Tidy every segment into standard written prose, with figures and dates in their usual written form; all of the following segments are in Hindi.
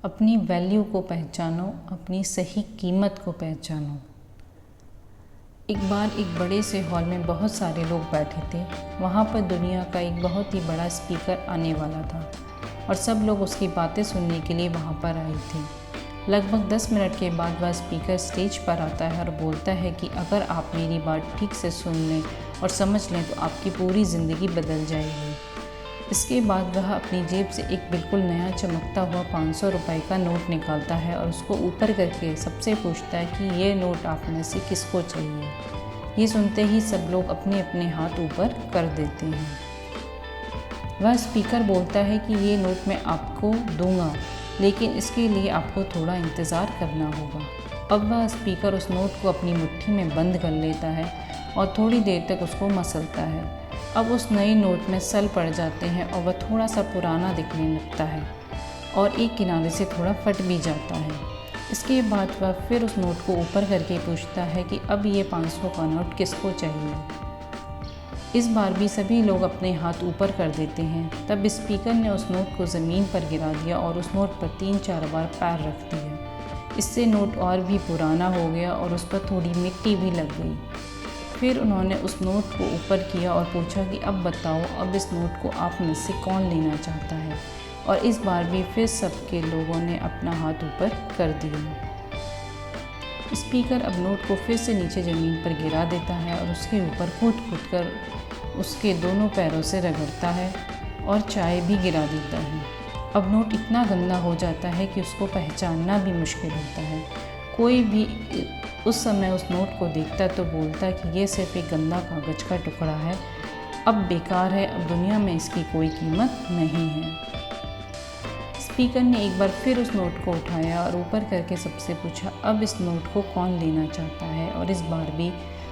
अपनी वैल्यू को पहचानो, अपनी सही कीमत को पहचानो। एक बार एक बड़े से हॉल में बहुत सारे लोग बैठे थे। वहाँ पर दुनिया का एक बहुत ही बड़ा स्पीकर आने वाला था और सब लोग उसकी बातें सुनने के लिए वहाँ पर आए थे। लगभग 10 मिनट के बाद वह स्पीकर स्टेज पर आता है और बोलता है कि अगर आप मेरी बात ठीक से सुन लें और समझ लें तो आपकी पूरी ज़िंदगी बदल जाएगी। इसके बाद वह अपनी जेब से एक बिल्कुल नया चमकता हुआ 500 रुपये का नोट निकालता है और उसको ऊपर करके सबसे पूछता है कि ये नोट आप में से किसको चाहिए। ये सुनते ही सब लोग अपने अपने हाथ ऊपर कर देते हैं। वह स्पीकर बोलता है कि ये नोट मैं आपको दूंगा, लेकिन इसके लिए आपको थोड़ा इंतज़ार करना होगा। अब वह स्पीकर उस नोट को अपनी मुट्ठी में बंद कर लेता है और थोड़ी देर तक उसको मसलता है। अब उस नए नोट में सल पड़ जाते हैं और वह थोड़ा सा पुराना दिखने लगता है और एक किनारे से थोड़ा फट भी जाता है। इसके बाद वह फिर उस नोट को ऊपर करके पूछता है कि अब ये 500 का नोट किसको चाहिए। इस बार भी सभी लोग अपने हाथ ऊपर कर देते हैं। तब स्पीकर ने उस नोट को ज़मीन पर गिरा दिया और उस नोट पर 3-4 बार पैर रख दिया। इससे नोट और भी पुराना हो गया और उस पर थोड़ी मिट्टी भी लग गई। फिर उन्होंने उस नोट को ऊपर किया और पूछा कि अब बताओ, अब इस नोट को आप में से कौन लेना चाहता है। और इस बार भी फिर सबके लोगों ने अपना हाथ ऊपर कर दिया। स्पीकर अब नोट को फिर से नीचे ज़मीन पर गिरा देता है और उसके ऊपर कूद कर उसके दोनों पैरों से रगड़ता है और चाय भी गिरा देता है। अब नोट इतना गंदा हो जाता है कि उसको पहचानना भी मुश्किल होता है। कोई भी उस समय उस नोट को देखता तो बोलता कि ये सिर्फ एक गंदा कागज़ का टुकड़ा है, अब बेकार है, अब दुनिया में इसकी कोई कीमत नहीं है। स्पीकर ने एक बार फिर उस नोट को उठाया और ऊपर करके सबसे पूछा, अब इस नोट को कौन लेना चाहता है। और इस बार भी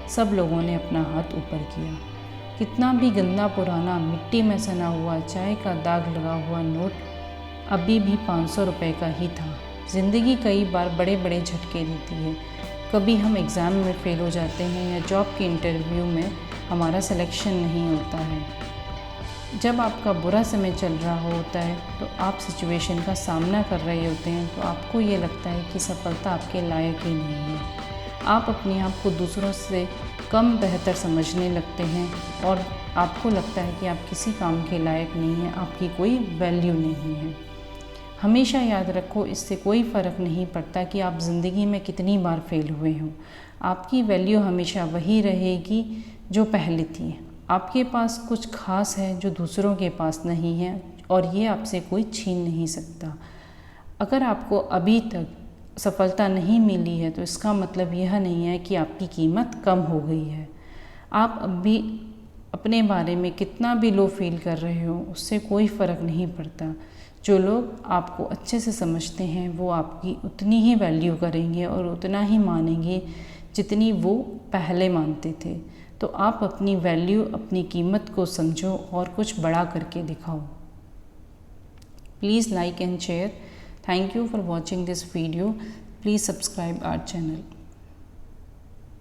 सब लोगों ने अपना हाथ ऊपर किया। कितना भी गंदा पुराना मिट्टी में सना हुआ चाय का दाग लगा हुआ नोट अभी भी 500 रुपये का ही था। ज़िंदगी कई बार बड़े बड़े झटके देती है। कभी हम एग्ज़ाम में फ़ेल हो जाते हैं या जॉब के इंटरव्यू में हमारा सिलेक्शन नहीं होता है। जब आपका बुरा समय चल रहा होता है तो आप सिचुएशन का सामना कर रहे होते हैं तो आपको ये लगता है कि सफलता आपके लायक ही नहीं है। आप अपने आप को दूसरों से कम बेहतर समझने लगते हैं और आपको लगता है कि आप किसी काम के लायक नहीं हैं, आपकी कोई वैल्यू नहीं है। हमेशा याद रखो, इससे कोई फ़र्क नहीं पड़ता कि आप ज़िंदगी में कितनी बार फेल हुए हों। आपकी वैल्यू हमेशा वही रहेगी जो पहले थी। आपके पास कुछ खास है जो दूसरों के पास नहीं है और ये आपसे कोई छीन नहीं सकता। अगर आपको अभी तक सफलता नहीं मिली है तो इसका मतलब यह नहीं है कि आपकी कीमत कम हो गई है। आप अब भी अपने बारे में कितना भी लो फील कर रहे हो, उससे कोई फ़र्क नहीं पड़ता। जो लोग आपको अच्छे से समझते हैं वो आपकी उतनी ही वैल्यू करेंगे और उतना ही मानेंगे जितनी वो पहले मानते थे। तो आप अपनी वैल्यू, अपनी कीमत को समझो और कुछ बड़ा करके दिखाओ। Please like and share. Thank you for watching this video. Please subscribe our channel.